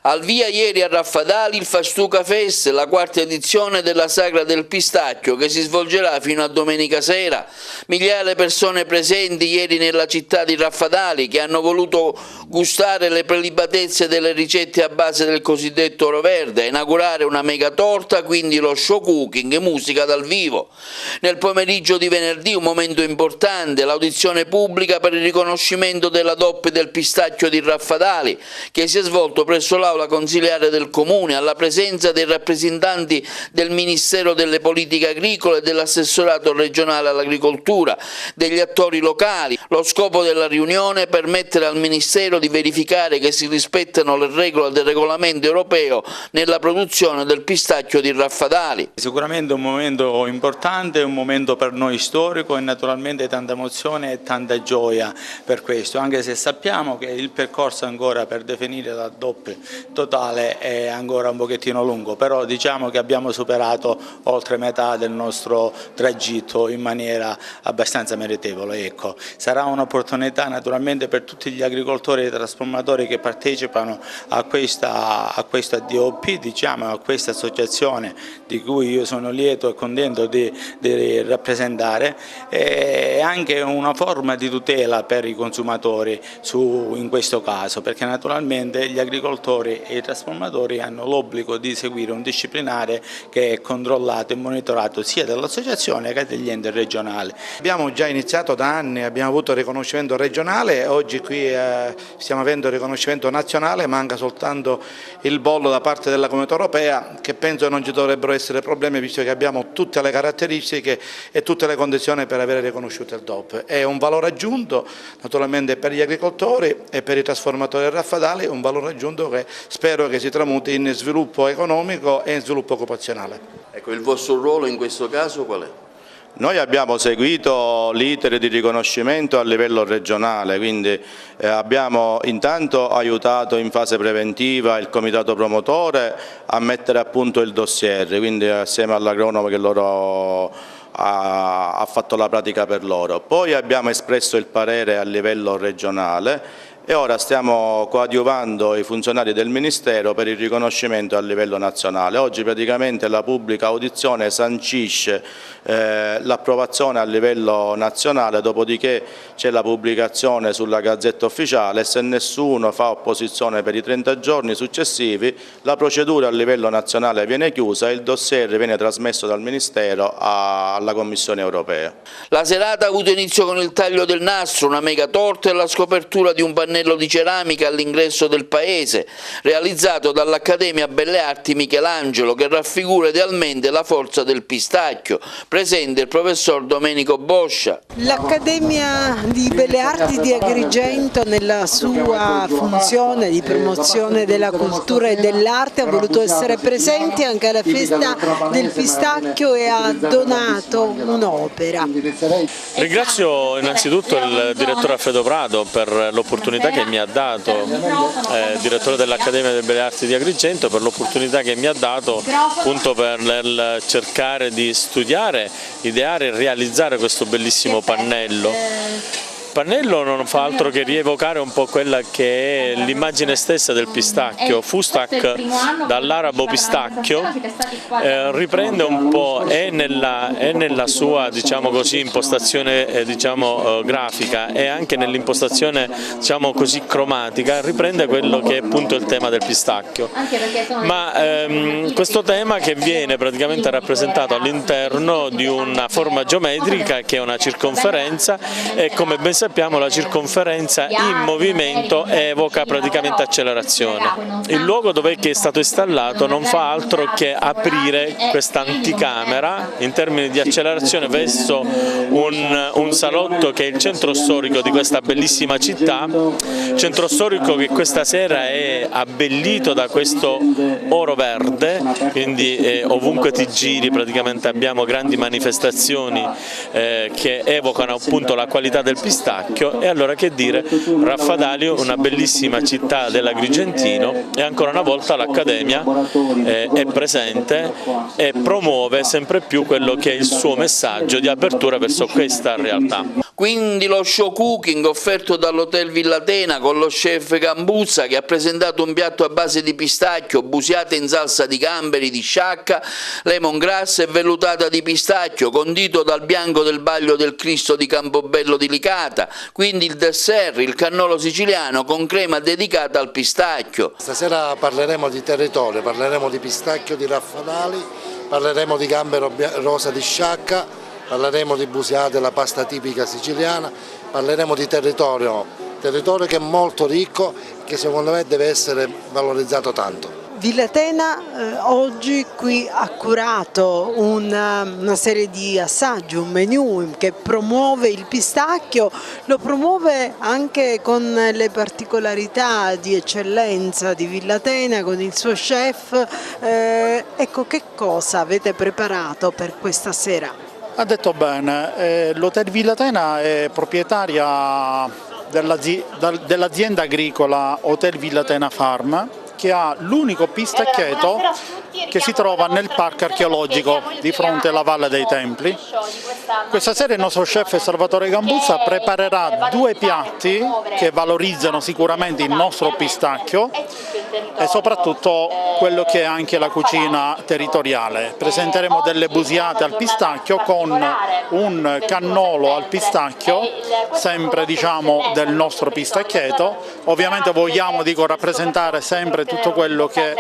Al via ieri a Raffadali il Fastuca Fest, la quarta edizione della Sagra del Pistacchio che si svolgerà fino a domenica sera. Migliaia le persone presenti ieri nella città di Raffadali che hanno voluto gustare le prelibatezze delle ricette a base del cosiddetto oro verde, inaugurare una mega torta, quindi lo show cooking e musica dal vivo. Nel pomeriggio di venerdì un momento importante, l'audizione pubblica per il riconoscimento della DOP del pistacchio di Raffadali che si è svolto presso l'aula consiliare del Comune, alla presenza dei rappresentanti del Ministero delle Politiche Agricole e dell'assessorato regionale all'agricoltura, degli attori locali. Lo scopo della riunione è permettere al Ministero di verificare che si rispettano le regole del regolamento europeo nella produzione del pistacchio di Raffadali. Sicuramente un momento importante, un momento per noi storico e naturalmente tanta emozione e tanta gioia per questo, anche se sappiamo che il percorso ancora per definire la DOP totale è ancora un pochettino lungo, però diciamo che abbiamo superato oltre metà del nostro tragitto in maniera abbastanza meritevole. Ecco. Sarà un'opportunità naturalmente per tutti gli agricoltori e trasformatori che partecipano a questa DOP, diciamo, a questa associazione di cui io sono lieto e contento di rappresentare, e anche una forma di tutela per i consumatori in questo caso, perché naturalmente gli agricoltori e i trasformatori hanno l'obbligo di seguire un disciplinare che è controllato e monitorato sia dall'associazione che dagli enti regionali. Abbiamo già iniziato da anni, abbiamo avuto il riconoscimento regionale, oggi qui stiamo avendo il riconoscimento nazionale, manca soltanto il bollo da parte della Comunità Europea, che penso non ci dovrebbero essere problemi visto che abbiamo tutte le caratteristiche e tutte le condizioni per avere riconosciuto il DOP. È un valore aggiunto naturalmente per gli agricoltori e per i trasformatori Raffadali, un valore aggiunto che spero che si tramuti in sviluppo economico e in sviluppo occupazionale. Ecco, il vostro ruolo in questo caso qual è? Noi abbiamo seguito l'iter di riconoscimento a livello regionale, quindi abbiamo intanto aiutato in fase preventiva il comitato promotore a mettere a punto il dossier, quindi assieme all'agronomo che loro ha fatto la pratica per loro. Poi abbiamo espresso il parere a livello regionale e ora stiamo coadiuvando i funzionari del Ministero per il riconoscimento a livello nazionale. Oggi praticamente la pubblica audizione sancisce l'approvazione a livello nazionale, dopodiché c'è la pubblicazione sulla Gazzetta Ufficiale e se nessuno fa opposizione per i 30 giorni successivi la procedura a livello nazionale viene chiusa e il dossier viene trasmesso dal Ministero alla Commissione europea. La serata ha avuto inizio con il taglio del nastro, una mega torta e la scopertura di un pannello di ceramica all'ingresso del paese, realizzato dall'Accademia Belle Arti Michelangelo, che raffigura idealmente la forza del pistacchio. Presente il professor Domenico Boscia. L'Accademia di Belle Arti di Agrigento, nella sua funzione di promozione della cultura e dell'arte, ha voluto essere presente anche alla festa del pistacchio e ha donato un'opera. Ringrazio innanzitutto il direttore Alfredo Prado per l'opportunità che mi ha dato, direttore dell'Accademia delle Belle Arti di Agrigento, per l'opportunità che mi ha dato appunto per cercare di studiare, ideare e realizzare questo bellissimo pannello. Il pannello non fa altro che rievocare un po' quella che è l'immagine stessa del pistacchio. Fustak, dall'arabo pistacchio, riprende un po' e nella sua, diciamo così, impostazione grafica e anche nell'impostazione, diciamo così, cromatica, riprende quello che è appunto il tema del pistacchio. Ma questo tema che viene praticamente rappresentato all'interno di una forma geometrica che è una circonferenza e, come ben sappiamo, la circonferenza in movimento evoca praticamente accelerazione. Il luogo dove è stato installato non fa altro che aprire questa anticamera in termini di accelerazione verso un salotto che è il centro storico di questa bellissima città, centro storico che questa sera è abbellito da questo oro verde, quindi ovunque ti giri praticamente abbiamo grandi manifestazioni che evocano appunto la qualità del pistacchio. E allora che dire, Raffadali, una bellissima città dell'Agrigentino, e ancora una volta l'Accademia è presente e promuove sempre più quello che è il suo messaggio di apertura verso questa realtà. Quindi lo show cooking offerto dall'Hotel Villa Atena con lo chef Gambuzza, che ha presentato un piatto a base di pistacchio, busiate in salsa di gamberi di sciacca, lemongrass e vellutata di pistacchio, condito dal bianco del Baglio del Cristo di Campobello di Licata. Quindi il dessert, il cannolo siciliano con crema dedicata al pistacchio. Stasera parleremo di territorio, parleremo di pistacchio di Raffadali, parleremo di gambero rosa di sciacca, parleremo di busiate, la pasta tipica siciliana, parleremo di territorio che è molto ricco, che secondo me deve essere valorizzato tanto. Villa Atena oggi qui ha curato una serie di assaggi, un menù che promuove il pistacchio, lo promuove anche con le particolarità di eccellenza di Villa Atena, con il suo chef. Ecco, che cosa avete preparato per questa sera? Ha detto bene, l'Hotel Villa Atena è proprietaria dell'azienda agricola Hotel Villa Atena Farm, che ha l'unico pistaccheto che si trova nel parco archeologico di fronte alla Valle dei Templi. Questa sera il nostro chef Salvatore Gambuzza preparerà 2 piatti che valorizzano sicuramente il nostro pistacchio e soprattutto quello che è anche la cucina territoriale. Presenteremo delle busiate al pistacchio con un cannolo al pistacchio, sempre diciamo del nostro pistaccheto. Ovviamente vogliamo rappresentare sempre tutto quello che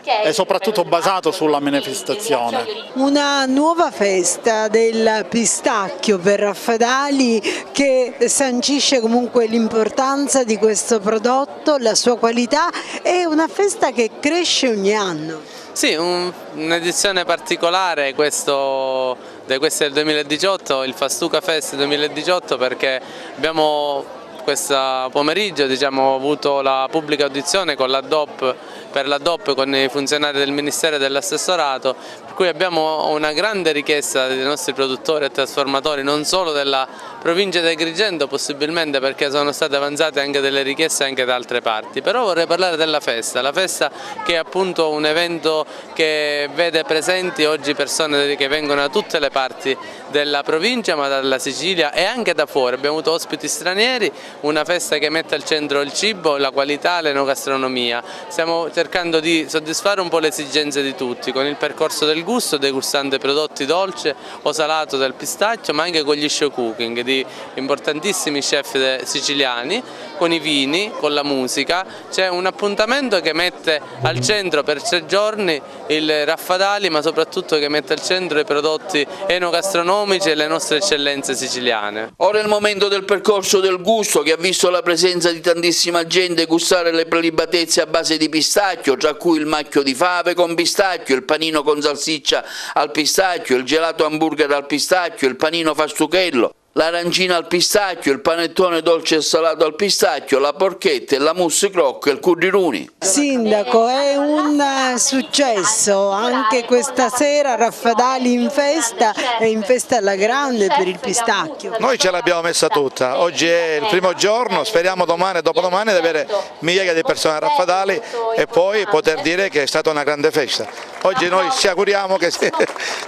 è soprattutto basato sulla manifestazione. Una nuova festa del pistacchio per Raffadali che sancisce comunque l'importanza di questo prodotto, la sua qualità, è una festa che cresce ogni anno. Sì, un'edizione particolare questo del 2018, il Fastuca Fest 2018, perché abbiamo questo pomeriggio avuto la pubblica audizione con la DOP, per la DOP con i funzionari del Ministero e dell'Assessorato, per cui abbiamo una grande richiesta dei nostri produttori e trasformatori, non solo della provincia di Agrigento possibilmente, perché sono state avanzate anche delle richieste anche da altre parti. Però vorrei parlare della festa, la festa che è appunto un evento che vede presenti oggi persone che vengono da tutte le parti della provincia, ma dalla Sicilia e anche da fuori. Abbiamo avuto ospiti stranieri, una festa che mette al centro il cibo, la qualità, l'enogastronomia. Stiamo cercando di soddisfare un po' le esigenze di tutti con il percorso del gusto, degustando i prodotti dolce o salato del pistacchio, ma anche con gli show cooking di importantissimi chef siciliani, con i vini, con la musica. C'è un appuntamento che mette al centro per 3 giorni il Raffadali, ma soprattutto che mette al centro i prodotti enogastronomici e le nostre eccellenze siciliane. Ora è il momento del percorso del gusto, che ha visto la presenza di tantissima gente gustare le prelibatezze a base di pistacchio, tra cui il macchio di fave con pistacchio, il panino con salsiccia al pistacchio, il gelato hamburger al pistacchio, il panino fastuchello, l'arancina al pistacchio, il panettone dolce e salato al pistacchio, la porchetta e la mousse crocca e il curriruni. Sindaco, è un successo anche questa sera Raffadali in festa, è in festa alla grande per il pistacchio. Noi ce l'abbiamo messa tutta, oggi è il primo giorno, speriamo domani e dopodomani di avere migliaia di persone a Raffadali e poi poter dire che è stata una grande festa. Oggi noi ci auguriamo che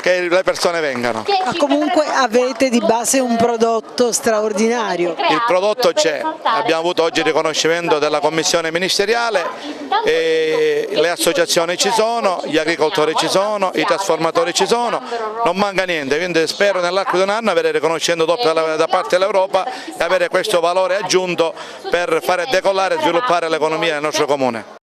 le persone vengano. Ma comunque avete di base un prodotto straordinario. Il prodotto c'è, abbiamo avuto oggi il riconoscimento della commissione ministeriale, e le associazioni ci sono, gli agricoltori ci sono, i trasformatori ci sono, non manca niente, quindi spero nell'arco di un anno avere il riconoscimento doppio da parte dell'Europa e avere questo valore aggiunto per fare decollare e sviluppare l'economia del nostro comune.